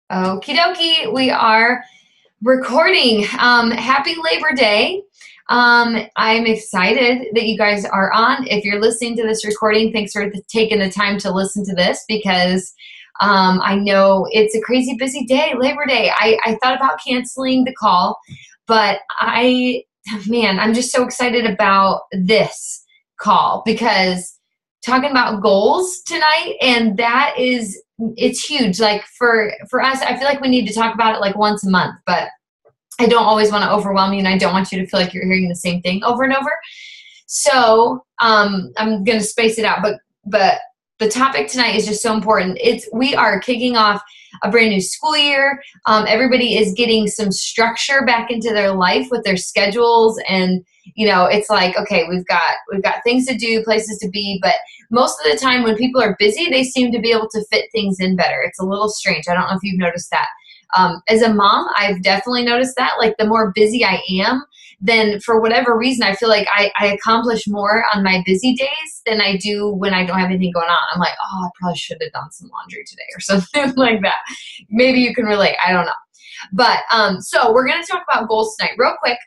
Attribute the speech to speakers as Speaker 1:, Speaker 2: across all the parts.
Speaker 1: Okie dokie, we are recording. Happy Labor Day. I'm excited that you guys are on. If you're listening to this recording, thanks for taking the time to listen to this because I know it's a crazy busy day, Labor Day. I thought about canceling the call, but I'm just so excited about this call because talking about goals tonight, and it's huge. Like for us, I feel like we need to talk about it like once a month, but I don't always want to overwhelm you, and I don't want you to feel like you're hearing the same thing over and over. So I'm going to space it out, but the topic tonight is just so important. We are kicking off a brand new school year. Everybody is getting some structure back into their life with their schedules, and it's like, okay, we've got things to do, places to be, but most of the time when people are busy, they seem to be able to fit things in better. It's a little strange. I don't know if you've noticed that. As a mom, I've definitely noticed that. Like the more busy I am, then for whatever reason, I feel like I accomplish more on my busy days than I do when I don't have anything going on. I'm like, oh, I probably should have done some laundry today or something like that. Maybe you can relate. I don't know. But so we're going to talk about goals tonight real quick.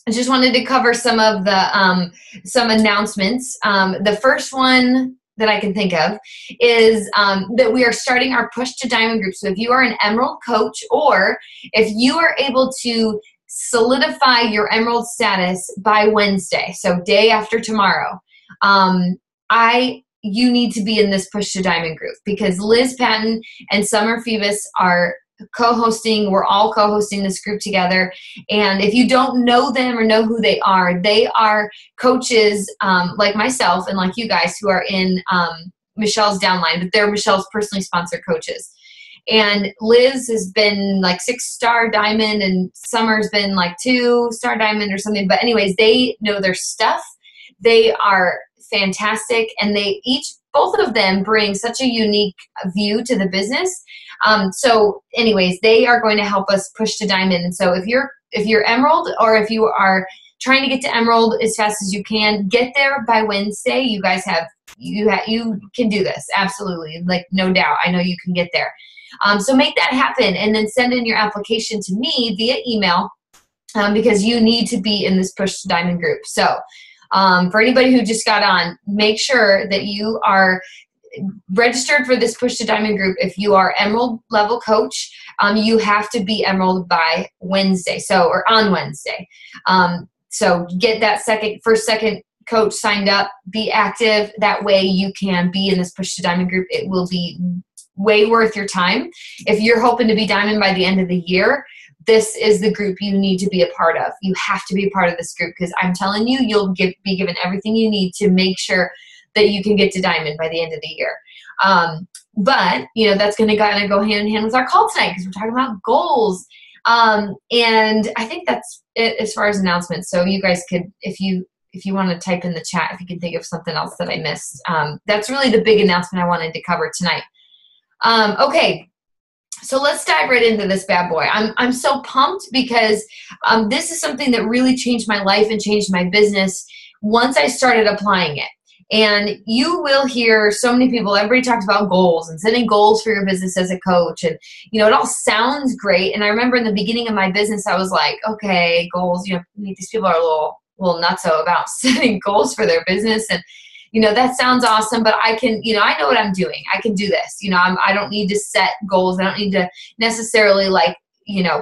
Speaker 1: I just wanted to cover some of the some announcements. The first one that I can think of is that we are starting our Push to Diamond group. So if you are an Emerald coach, or if you are able to solidify your Emerald status by Wednesday, so day after tomorrow, you need to be in this Push to Diamond group because Liz Patton and Summer Phoebus are co-hosting. We're all co-hosting this group together, and if you don't know them or know who they are coaches like myself and like you guys who are in Michelle's downline, but they're Michelle's personally sponsored coaches. And Liz has been like 6-star diamond, and Summer's been like 2-star diamond or something, but anyways, they know their stuff. They are fantastic, and both of them bring such a unique view to the business. So anyways, they are going to help us push to diamond. And so if you're Emerald, or if you are trying to get to Emerald as fast as you can, get there by Wednesday. You guys you can do this. Absolutely. Like, no doubt. I know you can get there. So make that happen, and then send in your application to me via email, because you need to be in this Push to Diamond group. So for anybody who just got on, make sure that you are registered for this Push to Diamond group. If you are Emerald level coach, you have to be Emerald by Wednesday, or on Wednesday. So get that second coach signed up, be active. That way you can be in this Push to Diamond group. It will be way worth your time. If you're hoping to be diamond by the end of the year, this is the group you need to be a part of. You have to be a part of this group, because I'm telling you, you'll be given everything you need to make sure that you can get to diamond by the end of the year. But that's going to kind of go hand in hand with our call tonight, because we're talking about goals. And I think that's it as far as announcements. So you guys could, if you want to type in the chat, if you can think of something else that I missed. That's really the big announcement I wanted to cover tonight. Okay, so let's dive right into this bad boy. I'm so pumped because this is something that really changed my life and changed my business once I started applying it. And you will hear so many people, everybody talks about goals and setting goals for your business as a coach. And, it all sounds great. And I remember in the beginning of my business, I was like, okay, goals, these people are a little nutso about setting goals for their business. And, that sounds awesome, but I can, I know what I'm doing. I can do this. I don't need to set goals. I don't need to necessarily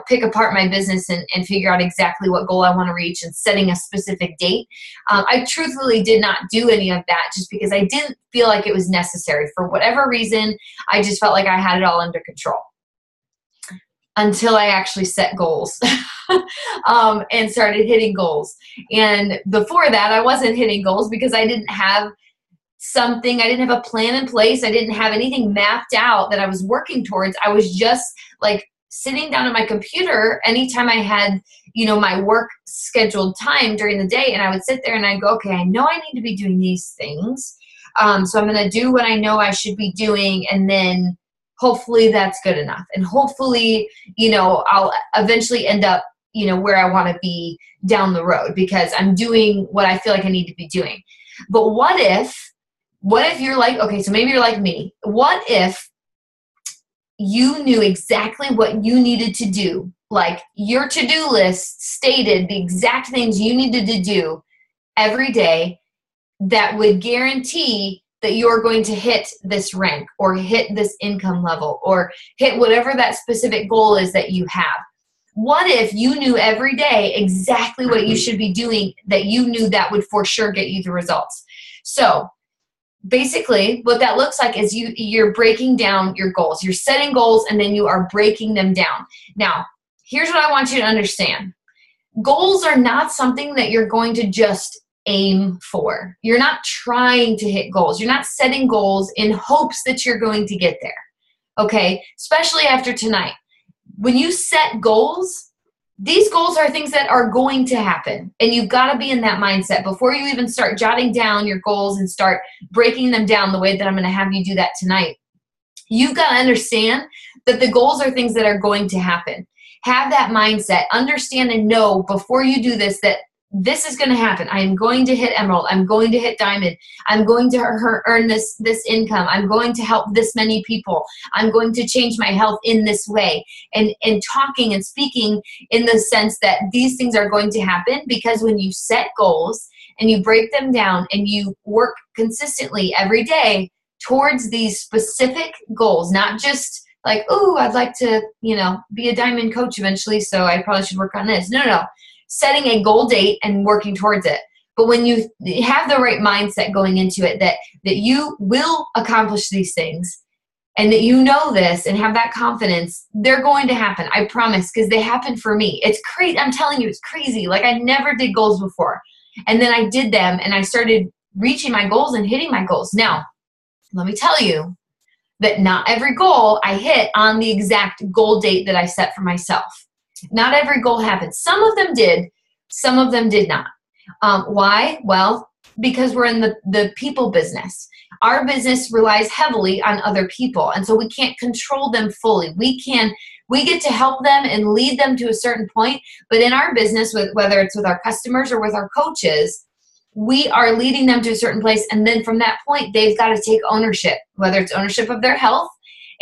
Speaker 1: pick apart my business and figure out exactly what goal I want to reach and setting a specific date. I truthfully did not do any of that just because I didn't feel like it was necessary. For whatever reason, I just felt like I had it all under control until I actually set goals and started hitting goals. And before that, I wasn't hitting goals because I didn't have I didn't have a plan in place. I didn't have anything mapped out that I was working towards. I was just like sitting down at my computer anytime I had, my work scheduled time during the day. And I would sit there and I'd go, okay, I know I need to be doing these things. So I'm going to do what I know I should be doing. And then hopefully that's good enough. And hopefully, I'll eventually end up, where I want to be down the road because I'm doing what I feel like I need to be doing. But what if you're like, okay, so maybe you're like me. What if you knew exactly what you needed to do, like your to-do list stated the exact things you needed to do every day that would guarantee that you're going to hit this rank or hit this income level or hit whatever that specific goal is that you have. What if you knew every day exactly what you should be doing, that you knew that would for sure get you the results? So basically what that looks like is you're breaking down your goals. You're setting goals and then you are breaking them down. Now, here's what I want you to understand. Goals are not something that you're going to just aim for. You're not trying to hit goals. You're not setting goals in hopes that you're going to get there. Okay? Especially after tonight. When you set goals, these goals are things that are going to happen. And you've got to be in that mindset before you even start jotting down your goals and start breaking them down the way that I'm going to have you do that tonight. You've got to understand that the goals are things that are going to happen. Have that mindset. Understand and know before you do this that this is going to happen. I am going to hit emerald. I'm going to hit diamond. I'm going to earn this income. I'm going to help this many people. I'm going to change my health in this way. And talking and speaking in the sense that these things are going to happen, because when you set goals and you break them down and you work consistently every day towards these specific goals, not just like, oh, I'd like to, be a diamond coach eventually, so I probably should work on this. No. Setting a goal date and working towards it. But when you have the right mindset going into it, that you will accomplish these things and that you know this and have that confidence, they're going to happen. I promise, because they happened for me. It's crazy. I'm telling you, it's crazy. Like, I never did goals before. And then I did them and I started reaching my goals and hitting my goals. Now, let me tell you that not every goal I hit on the exact goal date that I set for myself. Not every goal happened. Some of them did. Some of them did not. Why? Well, because we're in the people business. Our business relies heavily on other people. And so we can't control them fully. We get to help them and lead them to a certain point. But in our business, whether it's with our customers or with our coaches, we are leading them to a certain place. And then from that point, they've got to take ownership, whether it's ownership of their health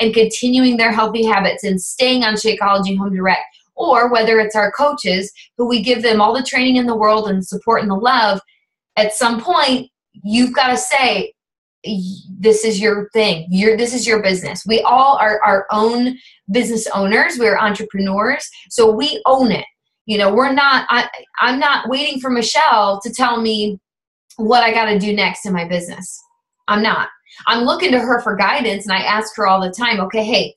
Speaker 1: and continuing their healthy habits and staying on Shakeology Home Direct, or whether it's our coaches who we give them all the training in the world and support and the love. At some point, you've got to say, this is your thing. This is your business. We all are our own business owners. We're entrepreneurs. So we own it. I'm not waiting for Michelle to tell me what I got to do next in my business. I'm not. I'm looking to her for guidance, and I ask her all the time, okay, hey,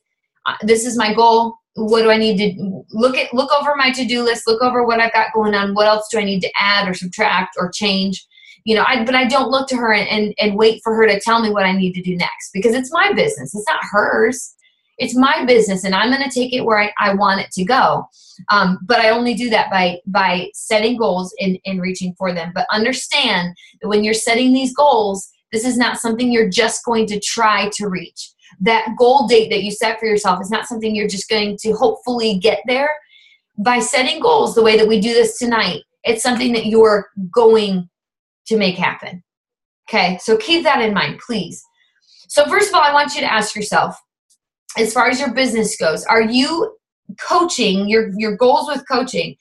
Speaker 1: this is my goal. What do I need to look over my to-do list, look over what I've got going on. What else do I need to add or subtract or change? But I don't look to her and wait for her to tell me what I need to do next, because it's my business. It's not hers. It's my business, and I'm going to take it where I want it to go. But I only do that by setting goals and reaching for them. But understand that when you're setting these goals, this is not something you're just going to try to reach. That goal date that you set for yourself is not something you're just going to hopefully get there. By setting goals the way that we do this tonight, it's something that you're going to make happen. Okay, so keep that in mind, please. So first of all, I want you to ask yourself, as far as your business goes, are you coaching, your goals with coaching,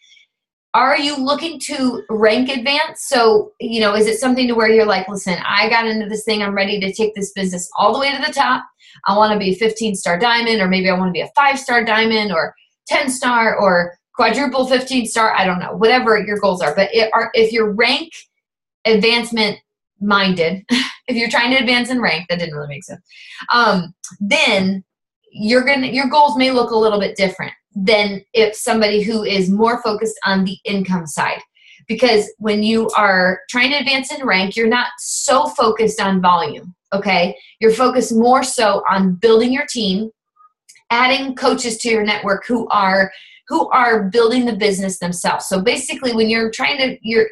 Speaker 1: are you looking to rank advance? So, is it something to where you're like, listen, I got into this thing, I'm ready to take this business all the way to the top. I want to be a 15-star diamond, or maybe I want to be a 5-star diamond, or 10-star, or quadruple 15-star. I don't know, whatever your goals are. But if you're rank advancement minded, if you're trying to advance in rank, that didn't really make sense, then your goals may look a little bit different than if somebody who is more focused on the income side. Because when you are trying to advance in rank, you're not so focused on volume, okay? You're focused more so on building your team, adding coaches to your network who are building the business themselves. So basically, when you're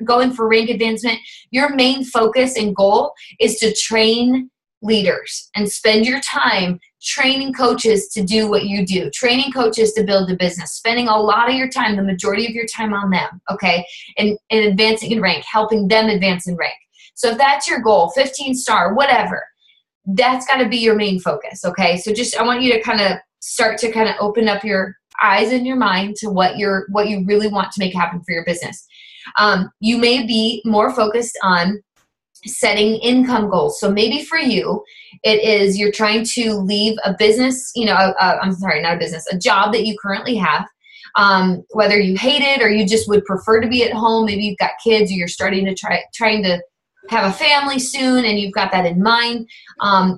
Speaker 1: going for rank advancement, your main focus and goal is to train leaders and spend your time training coaches to do what you do, training coaches to build a business, spending a lot of your time, the majority of your time on them, okay, and advancing in rank, helping them advance in rank. So if that's your goal, 15-star, whatever, that's got to be your main focus, okay? So I want you to kind of start to kind of open up your eyes and your mind to what you really want to make happen for your business. You may be more focused on setting income goals. So maybe for you, it is you're trying to leave a business, a job that you currently have, whether you hate it or you just would prefer to be at home. Maybe you've got kids or you're starting to trying to have a family soon and you've got that in mind,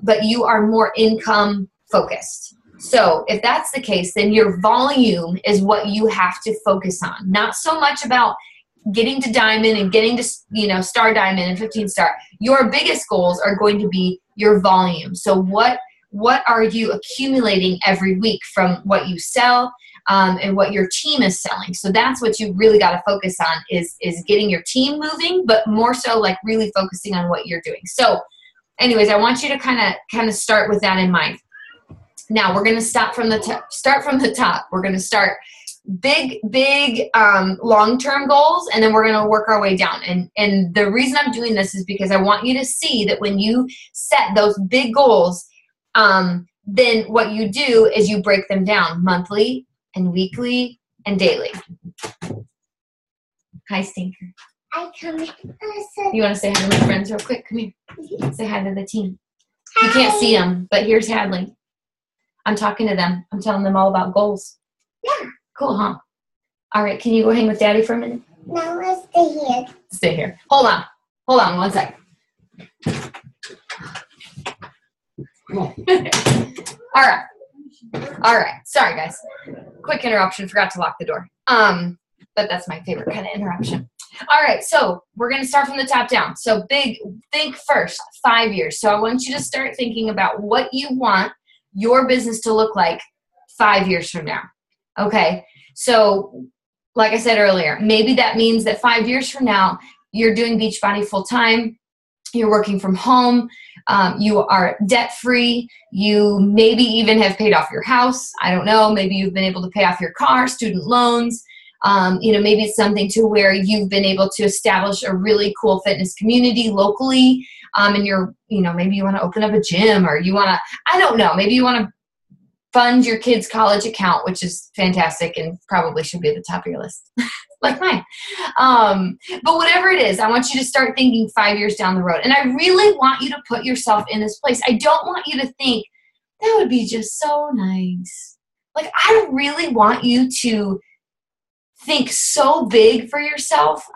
Speaker 1: but you are more income focused. So if that's the case, then your volume is what you have to focus on. Not so much about getting to diamond and getting to, star diamond and 15 star. Your biggest goals are going to be your volume. So what are you accumulating every week from what you sell and what your team is selling? So that's what you really got to focus on is getting your team moving, but more so like really focusing on what you're doing. So anyways, I want you to kind of start with that in mind. Now we're going to start from the top. We're going to start big long-term goals, and then we're going to work our way down. And the reason I'm doing this is because I want you to see that when you set those big goals, then what you do is you break them down monthly and weekly and daily. Hi, Stinker.
Speaker 2: I come.
Speaker 1: You want to say hi to my friends real quick? Come here. Say hi to the team. You can't see them, but here's Hadley. I'm talking to them. I'm telling them all about goals.
Speaker 2: Yeah.
Speaker 1: Cool, huh? All right, can you go hang with Daddy for a minute?
Speaker 2: No, let's stay here.
Speaker 1: Stay here. Hold on 1 sec. All right. Sorry, guys. Quick interruption. Forgot to lock the door. But that's my favorite kind of interruption. All right, so we're going to start from the top down. So think first, 5 years. So I want you to start thinking about what you want your business to look like 5 years from now. Okay, so like I said earlier, maybe that means that 5 years from now, you're doing Beachbody full time, you're working from home, you are debt-free, you maybe even have paid off your house. I don't know, maybe you've been able to pay off your car, student loans. Maybe it's something to where you've been able to establish a really cool fitness community locally, and maybe you want to open up a gym, or you want to, I don't know, maybe you want to fund your kid's college account, which is fantastic and probably should be at the top of your list, like mine. But whatever it is, I want you to start thinking 5 years down the road. And I really want you to put yourself in this place. I don't want you to think, that would be just so nice. Like, I really want you to think so big for yourself.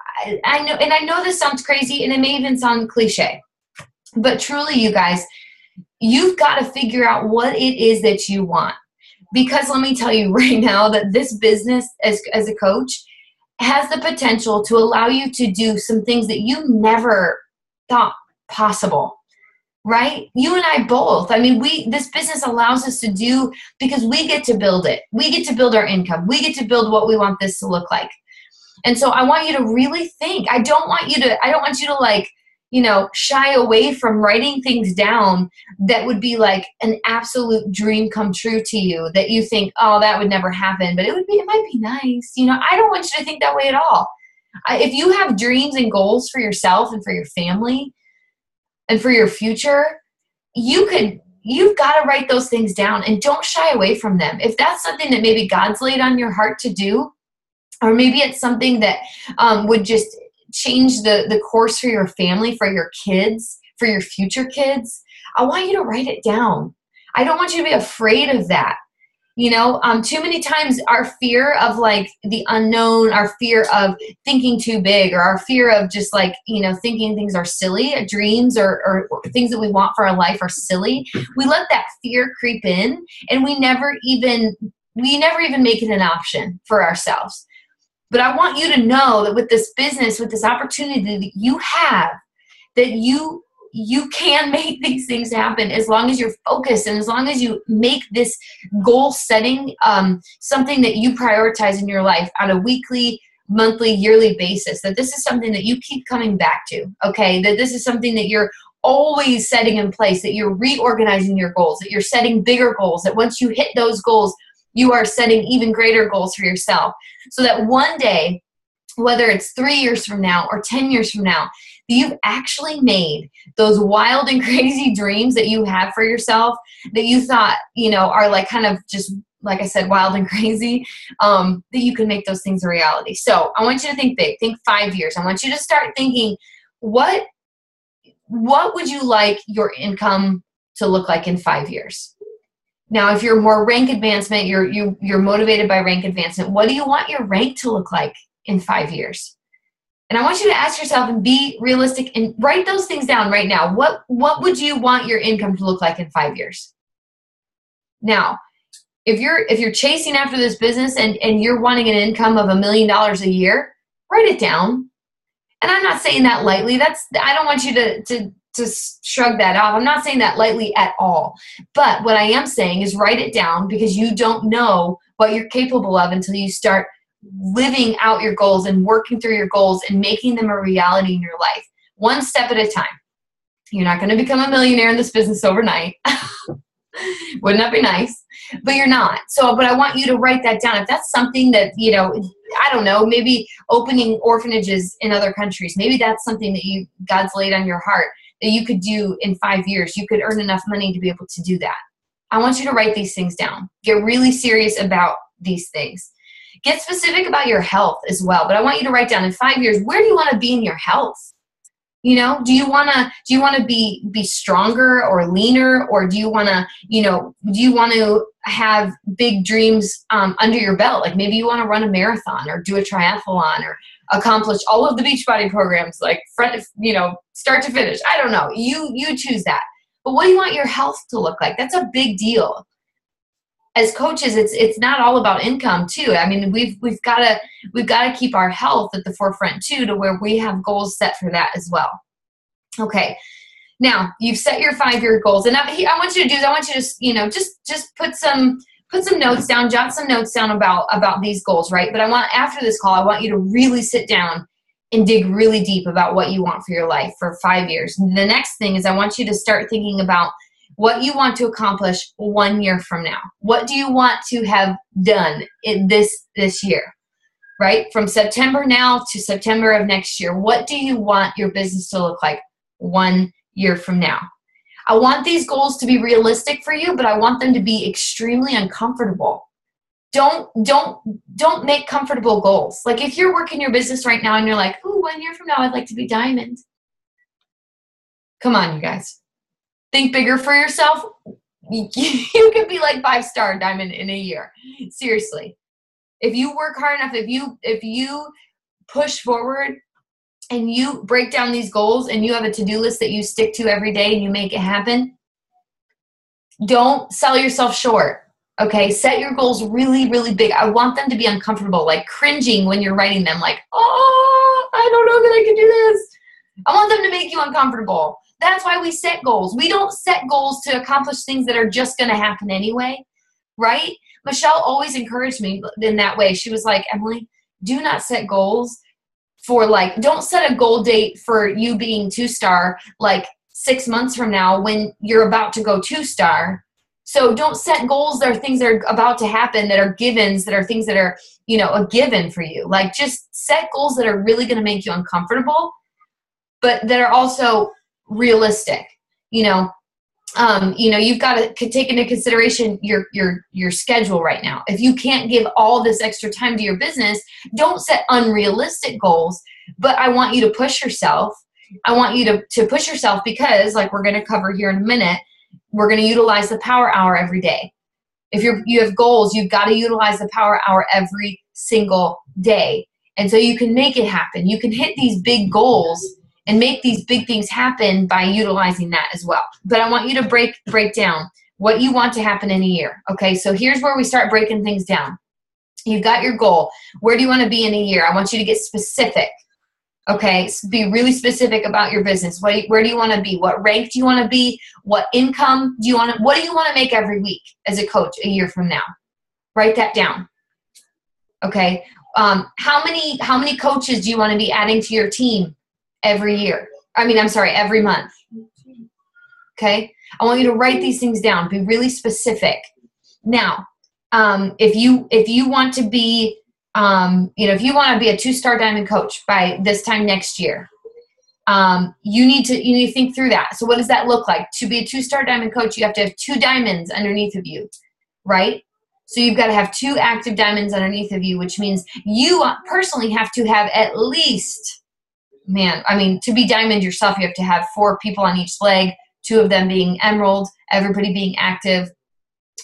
Speaker 1: I know this sounds crazy, and it may even sound cliche, but truly, you guys, you've got to figure out what it is that you want. Because let me tell you right now that this business as a coach has the potential to allow you to do some things that you never thought possible, right? You and I both. I mean, this business allows us to do, because we get to build it. We get to build our income. We get to build what we want this to look like. And so I want you to really think. I don't want you to like, shy away from writing things down that would be like an absolute dream come true to you, that you think, oh, that would never happen, but it might be nice. I don't want you to think that way at all. If you have dreams and goals for yourself and for your family and for your future, you've got to write those things down and don't shy away from them. If that's something that maybe God's laid on your heart to do, or maybe it's something that would just change the course for your family, for your kids, for your future kids, I want you to write it down. I don't want you to be afraid of that. Too many times our fear of like the unknown, our fear of thinking too big, or our fear of just like, thinking things are silly, dreams or things that we want for our life are silly. We let that fear creep in, and we never even make it an option for ourselves. But I want you to know that with this business, with this opportunity that you have, that you can make these things happen as long as you're focused, and as long as you make this goal setting something that you prioritize in your life on a weekly, monthly, yearly basis, that this is something that you keep coming back to, okay? That this is something that you're always setting in place, that you're reorganizing your goals, that you're setting bigger goals, that once you hit those goals, you are setting even greater goals for yourself, so that one day, whether it's 3 years from now or 10 years from now, that you've actually made those wild and crazy dreams that you have for yourself that you thought, are like kind of just, like I said, wild and crazy, that you can make those things a reality. So I want you to think big. Think 5 years. I want you to start thinking, what would you like your income to look like in 5 years? Now, if you're more rank advancement, you're motivated by rank advancement, what do you want your rank to look like in 5 years? And I want you to ask yourself and be realistic and write those things down right now. What would you want your income to look like in 5 years? Now, if you're chasing after this business and you're wanting an income of $1 million a year, write it down. And I'm not saying that lightly. I don't want you to shrug that off. I'm not saying that lightly at all. But what I am saying is write it down, because you don't know what you're capable of until you start living out your goals and working through your goals and making them a reality in your life, one step at a time. You're not going to become a millionaire in this business overnight. Wouldn't that be nice? But you're not. But I want you to write that down. If that's something that, I don't know, maybe opening orphanages in other countries, maybe that's something that God's laid on your heart that you could do in 5 years. You could earn enough money to be able to do that. I want you to write these things down. Get really serious about these things. Get specific about your health as well. But I want you to write down in 5 years, where do you want to be in your health? Do you want to be stronger or leaner, or do you want to have big dreams under your belt? Like maybe you want to run a marathon or do a triathlon or accomplish all of the Beachbody programs, like start to finish. I don't know. You choose that. But what do you want your health to look like? That's a big deal. As coaches, it's not all about income too. I mean, we've got to keep our health at the forefront too, to where we have goals set for that as well. Okay. Now you've set your 5-year goals, and I want you to just put some notes down, jot some notes down about these goals, right? But after this call, I want you to really sit down and dig really deep about what you want for your life for 5 years. And the next thing is I want you to start thinking about what you want to accomplish 1 year from now. What do you want to have done in this year, right? From September now to September of next year, what do you want your business to look like 1 year from now? I want these goals to be realistic for you, but I want them to be extremely uncomfortable. Don't make comfortable goals. Like if you're working your business right now and you're like, ooh, 1 year from now, I'd like to be diamond. Come on, you guys. Think bigger for yourself. You could be like 5-star diamond in a year. Seriously. If you work hard enough, if you push forward and you break down these goals and you have a to-do list that you stick to every day and you make it happen, don't sell yourself short. Okay, set your goals really, really big. I want them to be uncomfortable, like cringing when you're writing them, like, oh, I don't know that I can do this. I want them to make you uncomfortable. That's why we set goals. We don't set goals to accomplish things that are just going to happen anyway, right? Michelle always encouraged me in that way. She was like, Emily, do not set goals for don't set a goal date for you being 2-star 6 months from now when you're about to go 2-star. So don't set goals that are things that are about to happen, that are givens, that are things that are, a given for you. Just set goals that are really going to make you uncomfortable, but that are also realistic. You've got to take into consideration your schedule right now. If you can't give all this extra time to your business, don't set unrealistic goals, but I want you to push yourself. I want you to push yourself because, like we're going to cover here in a minute, we're going to utilize the power hour every day. If you have goals, you've got to utilize the power hour every single day. And so you can make it happen. You can hit these big goals and make these big things happen by utilizing that as well. But I want you to break down what you want to happen in a year. Okay, so here's where we start breaking things down. You've got your goal. Where do you want to be in a year? I want you to get specific. Okay, so be really specific about your business. Where do you want to be? What rank do you want to be? What income do you want to, what do you want to make every week as a coach a year from now? Write that down. Okay, how many coaches do you want to be adding to your team every month? Okay, I want you to write these things down. Be really specific. Now, if you want to be, if you want to be a 2-star diamond coach by this time next year, You need to think through that. So what does that look like? To be a 2-star diamond coach, you have to have 2 diamonds underneath of you, right? So you've got to have 2 active diamonds underneath of you, which means you personally have to have at least, to be diamond yourself, you have to have 4 people on each leg, 2 of them being emerald, everybody being active.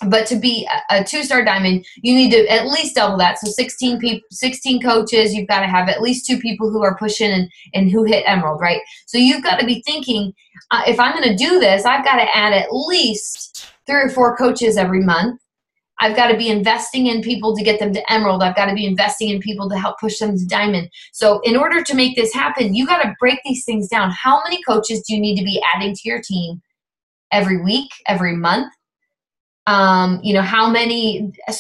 Speaker 1: But to be a 2-star diamond, you need to at least double that. So 16 people, 16 coaches, you've got to have at least 2 people who are pushing and who hit emerald, right? So you've got to be thinking, if I'm going to do this, I've got to add at least 3 or 4 coaches every month. I've got to be investing in people to get them to emerald. I've got to be investing in people to help push them to diamond. So in order to make this happen, you got to break these things down. How many coaches do you need to be adding to your team every week, every month? How many, as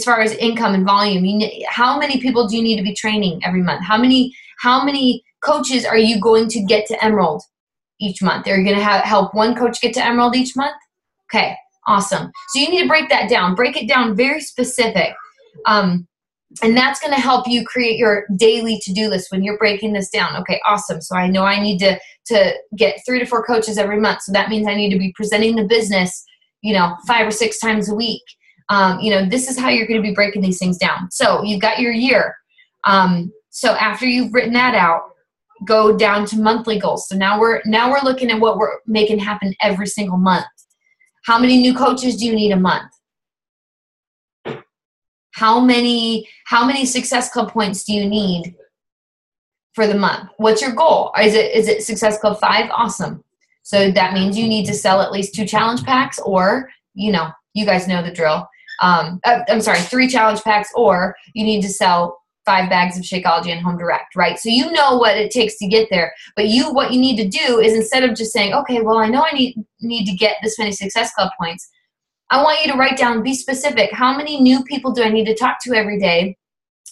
Speaker 1: far as income and volume, how many people do you need to be training every month? How many coaches are you going to get to emerald each month? Are you going to help 1 coach get to emerald each month? Okay, awesome. So you need to break that down. Break it down very specific. And that's going to help you create your daily to-do list when you're breaking this down. Okay, awesome. So I know I need to get 3 to 4 coaches every month. So that means I need to be presenting the business, 5 or 6 times a week. This is how you're going to be breaking these things down. So you've got your year. So after you've written that out, go down to monthly goals. So now we're looking at what we're making happen every single month. How many new coaches do you need a month? How many Success Club points do you need for the month? What's your goal? Is it Success Club 5? Awesome. So that means you need to sell at least 2 challenge packs, or, you guys know the drill. 3 challenge packs, or you need to sell 5 bags of Shakeology and Home Direct, right? So you know what it takes to get there. But what you need to do is, instead of just saying, okay, well, I know I need to get this many Success Club points, I want you to write down, be specific. How many new people do I need to talk to every day?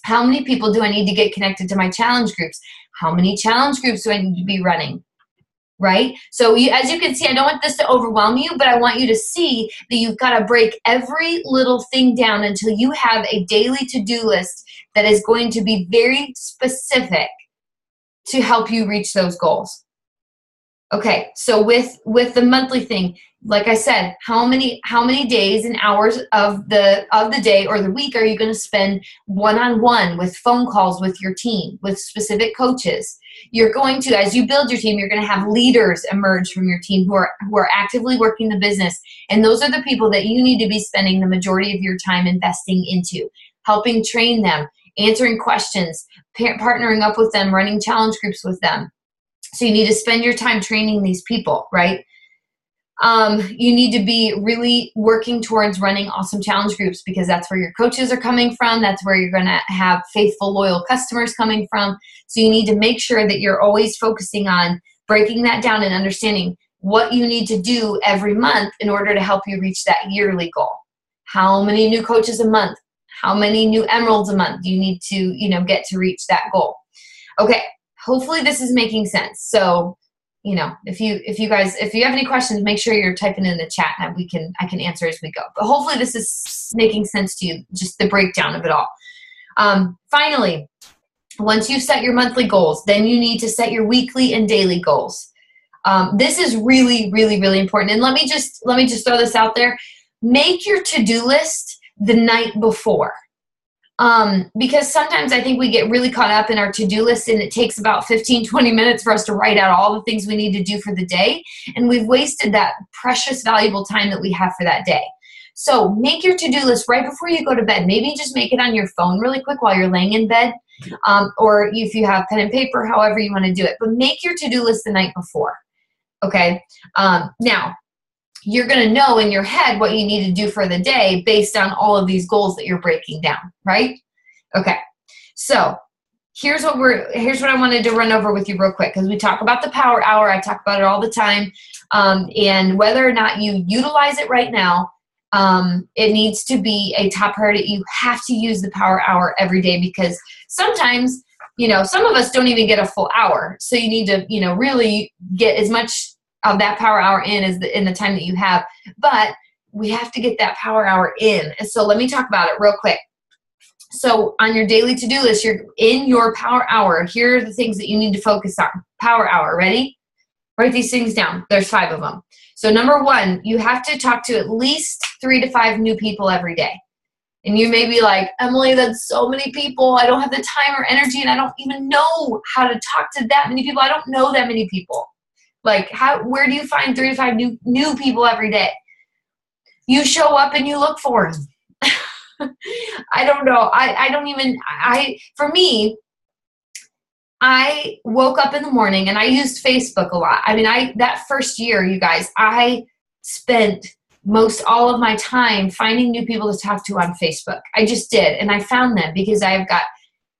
Speaker 1: How many people do I need to get connected to my challenge groups? How many challenge groups do I need to be running? Right? So as you can see, I don't want this to overwhelm you, but I want you to see that you've got to break every little thing down until you have a daily to-do list that is going to be very specific to help you reach those goals. Okay, so with the monthly thing, like I said, how many days and hours of the day or the week are you going to spend one-on-one with phone calls with your team, with specific coaches? You're going to, as you build your team, you're going to have leaders emerge from your team who are actively working the business, and those are the people that you need to be spending the majority of your time investing into, helping train them, answering questions, partnering up with them, running challenge groups with them. So you need to spend your time training these people, right? You need to be really working towards running awesome challenge groups, because that's where your coaches are coming from. That's where you're going to have faithful, loyal customers coming from. So you need to make sure that you're always focusing on breaking that down and understanding what you need to do every month in order to help you reach that yearly goal. How many new coaches a month? How many new emeralds a month do you need to, get to reach that goal? Okay. Hopefully this is making sense. So, if you have any questions, make sure you're typing in the chat and I can answer as we go. But hopefully this is making sense to you, just the breakdown of it all. Finally, once you've set your monthly goals, then you need to set your weekly and daily goals. This is really, really, really important. And let me just throw this out there. Make your to-do list the night before. Because sometimes I think we get really caught up in our to-do list, and it takes about 15, 20 minutes for us to write out all the things we need to do for the day. And we've wasted that precious, valuable time that we have for that day. So make your to-do list right before you go to bed. Maybe just make it on your phone really quick while you're laying in bed, or if you have pen and paper, however you want to do it. But make your to-do list the night before, okay? Now, you're going to know in your head what you need to do for the day based on all of these goals that you're breaking down, right? Okay. So here's what I wanted to run over with you real quick, because we talk about the power hour. I talk about it all the time. And whether or not you utilize it right now, it needs to be a top priority. You have to use the power hour every day, because sometimes, some of us don't even get a full hour. So you need to, really get as much of that power hour in the time that you have, but we have to get that power hour in. And so let me talk about it real quick. So on your daily to-do list, you're in your power hour. Here are the things that you need to focus on. Power hour, ready? Write these things down. There's 5 of them. So number 1, you have to talk to at least 3 to 5 new people every day. And you may be like, Emily, that's so many people. I don't have the time or energy, and I don't even know how to talk to that many people. I don't know that many people. Like, where do you find 3 to 5 new people every day? You show up and you look for them. I don't know. For me, I woke up in the morning and I used Facebook a lot. I mean, that first year, you guys, I spent most all of my time finding new people to talk to on Facebook. I just did. And I found them because I've got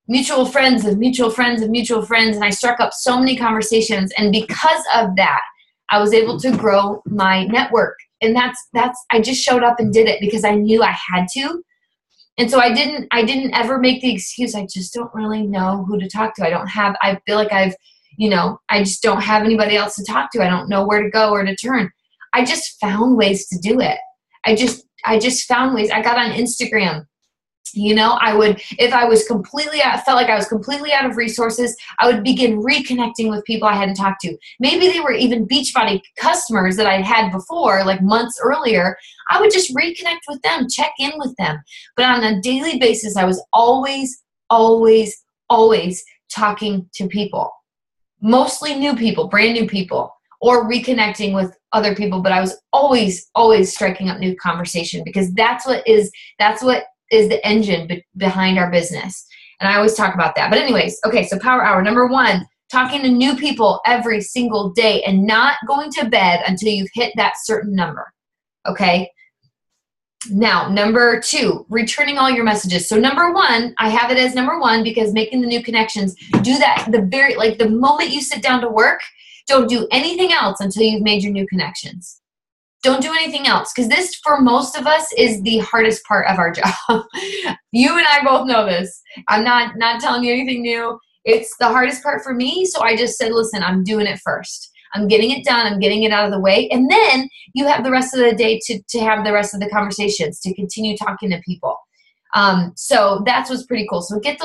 Speaker 1: mutual friends of mutual friends of mutual friends. And I struck up so many conversations. And because of that, I was able to grow my network. And I just showed up and did it because I knew I had to. And so I didn't ever make the excuse, I just don't really know who to talk to. I feel like I just don't have anybody else to talk to. I don't know where to go or to turn. I just found ways to do it. I just found ways. I got on Instagram. If I felt like I was completely out of resources, I would begin reconnecting with people I hadn't talked to. Maybe they were even Beachbody customers that I'd had before, like months earlier. I would just reconnect with them, check in with them. But on a daily basis, I was always, always, always talking to people. Mostly new people, brand new people, or reconnecting with other people. But I was always, always striking up new conversation because that's what is the engine behind our business. And I always talk about that. But anyways, okay, so power hour. Number 1, talking to new people every single day and not going to bed until you've hit that certain number. Okay? Now, number 2, returning all your messages. So number 1, I have it as number 1 because making the new connections, do that the moment you sit down to work, don't do anything else until you've made your new connections. Don't do anything else because this, for most of us, is the hardest part of our job. You and I both know this. I'm not telling you anything new. It's the hardest part for me, so I just said, listen, I'm doing it first. I'm getting it done. I'm getting it out of the way. And then you have the rest of the day to have the rest of the conversations, to continue talking to people. So that's what's pretty cool. So get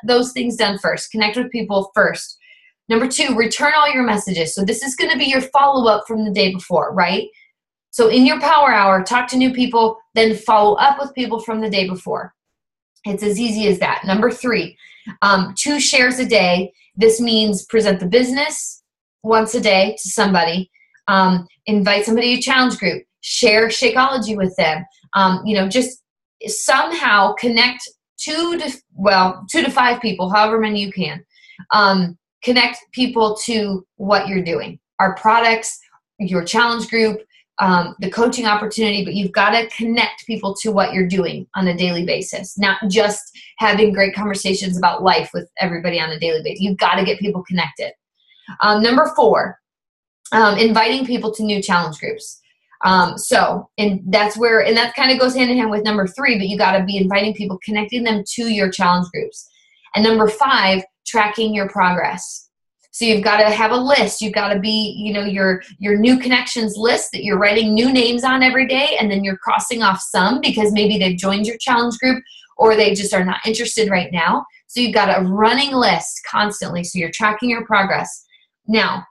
Speaker 1: those things done first. Connect with people first. Number 2, return all your messages. So this is going to be your follow-up from the day before, right? So in your power hour, talk to new people, then follow up with people from the day before. It's as easy as that. Number 3, 2 shares a day. This means present the business once a day to somebody. Invite somebody to a challenge group. Share Shakeology with them. Just somehow connect 2 to 5 people, however many you can. Connect people to what you're doing. Our products, your challenge group, the coaching opportunity, but you've got to connect people to what you're doing on a daily basis, not just having great conversations about life with everybody on a daily basis. You've got to get people connected. Number 4, inviting people to new challenge groups. And that kind of goes hand in hand with number 3, but you got to be inviting people, connecting them to your challenge groups. And number 5, tracking your progress. So you've got to have a list. You've got to be, your new connections list that you're writing new names on every day, and then you're crossing off some because maybe they've joined your challenge group or they just are not interested right now. So you've got a running list constantly. So you're tracking your progress. Now,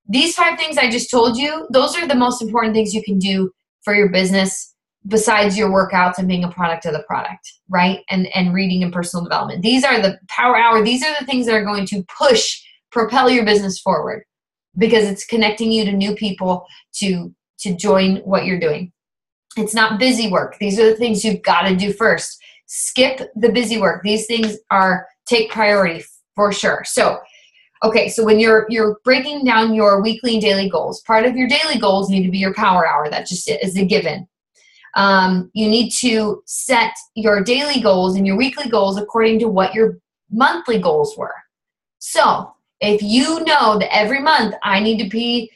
Speaker 1: these 5 things I just told you, those are the most important things you can do for your business besides your workouts and being a product of the product, right? And reading and personal development. These are the power hour. These are the things that are going to propel your business forward because it's connecting you to new people to join what you're doing. It's not busy work. These are the things you've got to do first. Skip the busy work. These things take priority for sure. So when you're breaking down your weekly and daily goals, part of your daily goals need to be your power hour. That just is a given. You need to set your daily goals and your weekly goals according to what your monthly goals were. So if you know that every month I need to be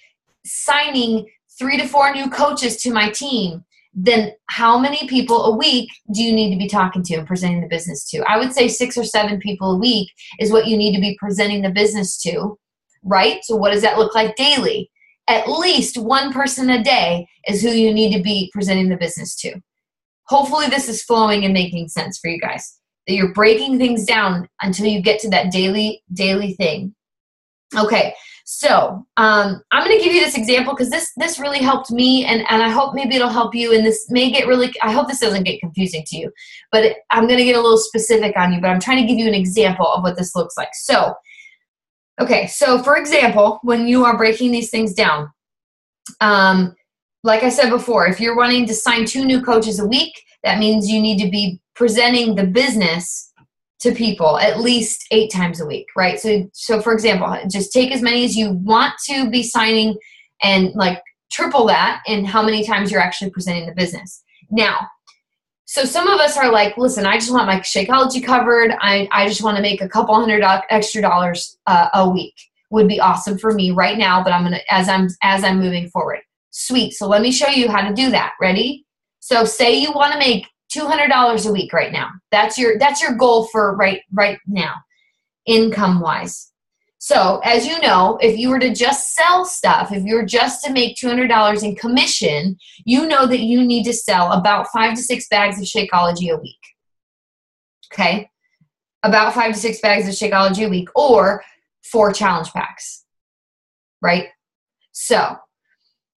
Speaker 1: signing 3 to 4 new coaches to my team, then how many people a week do you need to be talking to and presenting the business to? I would say 6 or 7 people a week is what you need to be presenting the business to, right? So what does that look like daily? At least 1 person a day is who you need to be presenting the business to. Hopefully this is flowing and making sense for you guys. that you're breaking things down until you get to that daily thing. Okay, so I'm going to give you this example because this really helped me, and I hope maybe it'll help you, and this may get really, I hope this doesn't get confusing to you, but I'm going to get a little specific on you, but I'm trying to give you an example of what this looks like. So, okay, so for example, when you are breaking these things down, like I said before, if you're wanting to sign 2 new coaches a week, that means you need to be presenting the business to people at least 8 times a week, right? So for example, just take as many as you want to be signing and like triple that in how many times you're actually presenting the business. Now, so some of us are like, listen, I just want my Shakeology covered. I just want to make a couple $100 extra dollars a week. Would be awesome for me right now, but I'm going to, as I'm moving forward. Sweet. So let me show you how to do that. Ready? So say you want to make $200 a week right now. That's your goal for right now, income wise. So as you know, if you were to just sell stuff, if you were just to make $200 in commission, you know that you need to sell about 5 to 6 bags of Shakeology a week. Okay? About 5 to 6 bags of Shakeology a week, or 4 challenge packs, right? So,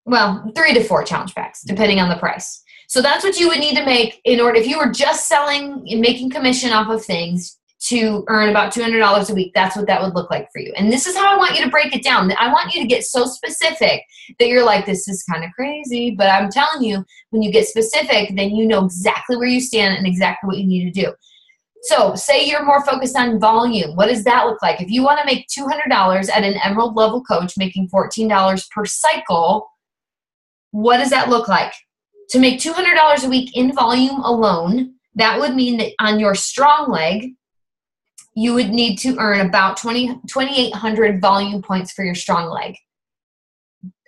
Speaker 1: well, 3 to 4 challenge packs, depending on the price. So that's what you would need to make in order, if you were just selling and making commission off of things to earn about $200 a week, that's what that would look like for you. And this is how I want you to break it down. I want you to get so specific that you're like, this is kind of crazy, but I'm telling you, when you get specific, then you know exactly where you stand and exactly what you need to do. So say you're more focused on volume. What does that look like? If you want to make $200 at an Emerald level coach, making $14 per cycle, what does that look like? To make $200 a week in volume alone, that would mean that on your strong leg, you would need to earn about 2,800 volume points for your strong leg.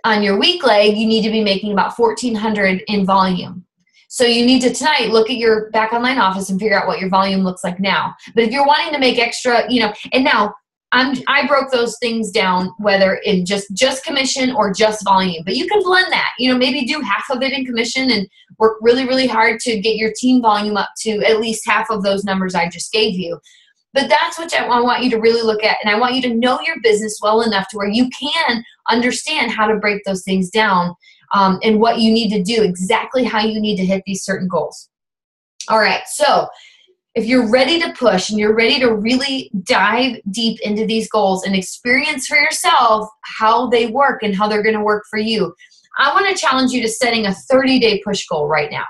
Speaker 1: On your weak leg, you need to be making about 1,400 in volume. So you need to tonight look at your back online office and figure out what your volume looks like now. But if you're wanting to make extra, and now I broke those things down, whether in just commission or just volume, but you can blend that, maybe do half of it in commission and work really, really hard to get your team volume up to at least half of those numbers I just gave you. But that's what I want you to really look at. And I want you to know your business well enough to where you can understand how to break those things down, and what you need to do, exactly how you need to hit these certain goals. All right. So if you're ready to push and you're ready to really dive deep into these goals and experience for yourself how they work and how they're going to work for you, I want to challenge you to setting a 30-day push goal right now.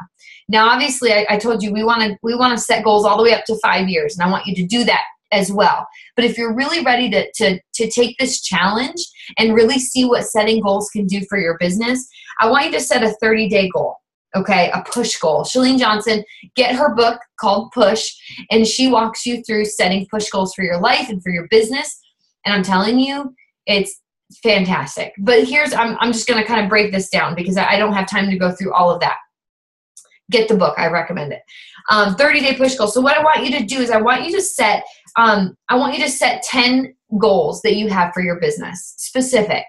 Speaker 1: Now, obviously, I told you we want to set goals all the way up to 5 years, and I want you to do that as well. But if you're really ready to take this challenge and really see what setting goals can do for your business, I want you to set a 30-day goal. Okay, a push goal. Chalene Johnson, get her book called Push, and she walks you through setting push goals for your life and for your business. And I'm telling you, it's fantastic. But I'm just going to kind of break this down because I don't have time to go through all of that. Get the book. I recommend it. 30-day push goal. So what I want you to do is I want you to set 10 goals that you have for your business, specific.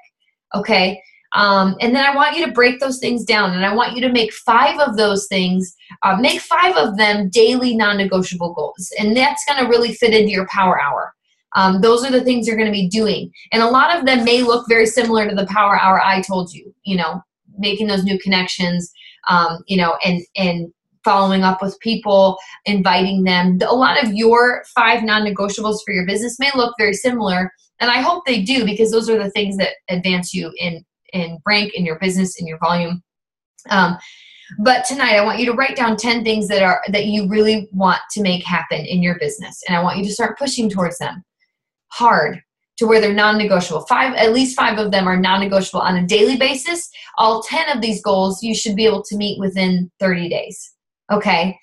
Speaker 1: Okay. And then I want you to break those things down, and I want you to make 5 of those things, make 5 of them daily non-negotiable goals. And that's going to really fit into your power hour. Those are the things you're going to be doing. And a lot of them may look very similar to the power hour I told you, making those new connections, and following up with people, inviting them. A lot of your 5 non-negotiables for your business may look very similar, and I hope they do, because those are the things that advance you in rank, in your business, in your volume. But tonight I want you to write down 10 things that you really want to make happen in your business, and I want you to start pushing towards them hard to where they're non-negotiable. At least 5 of them are non-negotiable on a daily basis. All 10 of these goals you should be able to meet within 30 days. Okay.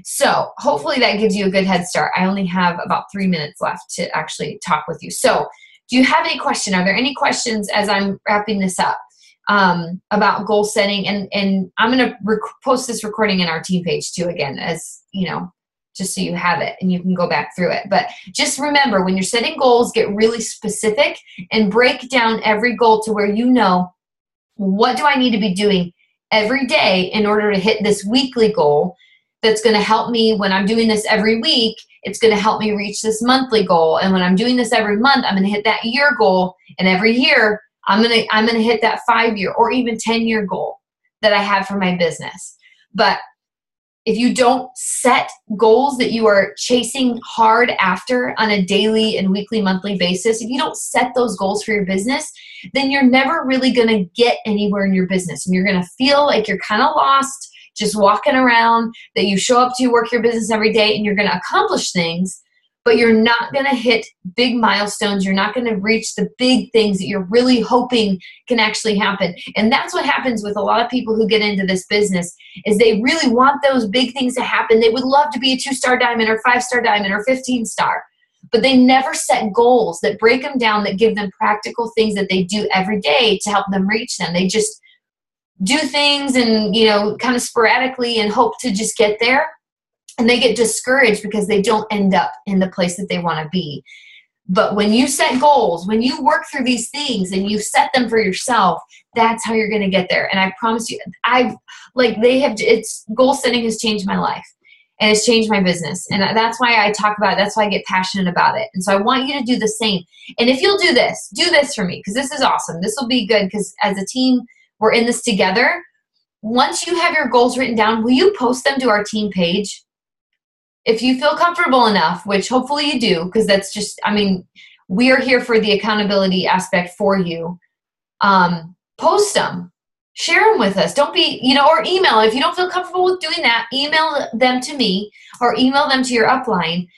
Speaker 1: So hopefully that gives you a good head start. I only have about 3 minutes left to actually talk with you. So do you have any question? Are there any questions as I'm wrapping this up, about goal setting? And I'm going to post this recording in our team page too, again, as just so you have it and you can go back through it. But just remember, when you're setting goals, get really specific and break down every goal to where what do I need to be doing every day in order to hit this weekly goal, that's going to help me when I'm doing this every week. It's going to help me reach this monthly goal. And when I'm doing this every month, I'm going to hit that year goal. And every year, I'm going to hit that 5-year or even 10-year goal that I have for my business. But if you don't set goals that you are chasing hard after on a daily and weekly, monthly basis, if you don't set those goals for your business, then you're never really going to get anywhere in your business. And you're going to feel like you're kind of lost just walking around, that you show up to work your business every day and you're going to accomplish things, but you're not going to hit big milestones. You're not going to reach the big things that you're really hoping can actually happen. And that's what happens with a lot of people who get into this business, is they really want those big things to happen. They would love to be a 2-star diamond or 5-star diamond or 15-star, but they never set goals that break them down, that give them practical things that they do every day to help them reach them. They just do things and, kind of sporadically and hope to just get there. And they get discouraged because they don't end up in the place that they want to be. But when you set goals, when you work through these things and you set them for yourself, that's how you're going to get there. And I promise you, goal setting has changed my life and it's changed my business. And that's why I talk about it. That's why I get passionate about it. And so I want you to do the same. And if you'll do this for me, because this is awesome. This will be good because as a team, we're in this together. Once you have your goals written down, will you post them to our team page? If you feel comfortable enough, which hopefully you do, because that's just, we are here for the accountability aspect for you. Post them, share them with us. Don't be, or email. If you don't feel comfortable with doing that, email them to me or email them to your upline.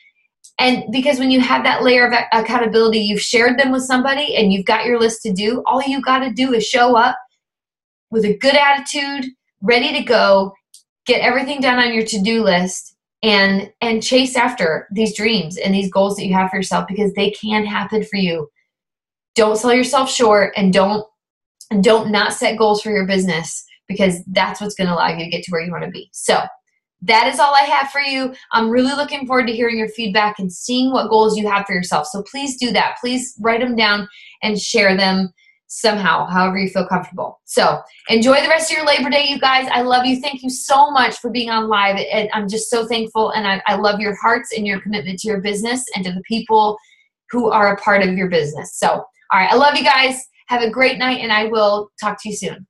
Speaker 1: And because when you have that layer of accountability, you've shared them with somebody and you've got your list to do, all you got to do is show up with a good attitude, ready to go, get everything done on your to-do list, and chase after these dreams and these goals that you have for yourself, because they can happen for you. Don't sell yourself short, and don't not set goals for your business, because that's what's going to allow you to get to where you want to be. So that is all I have for you. I'm really looking forward to hearing your feedback and seeing what goals you have for yourself. So please do that. Please write them down and share them somehow, however you feel comfortable. So enjoy the rest of your Labor Day, you guys. I love you. Thank you so much for being on live. And I'm just so thankful. And I love your hearts and your commitment to your business and to the people who are a part of your business. So, all right. I love you guys. Have a great night, and I will talk to you soon.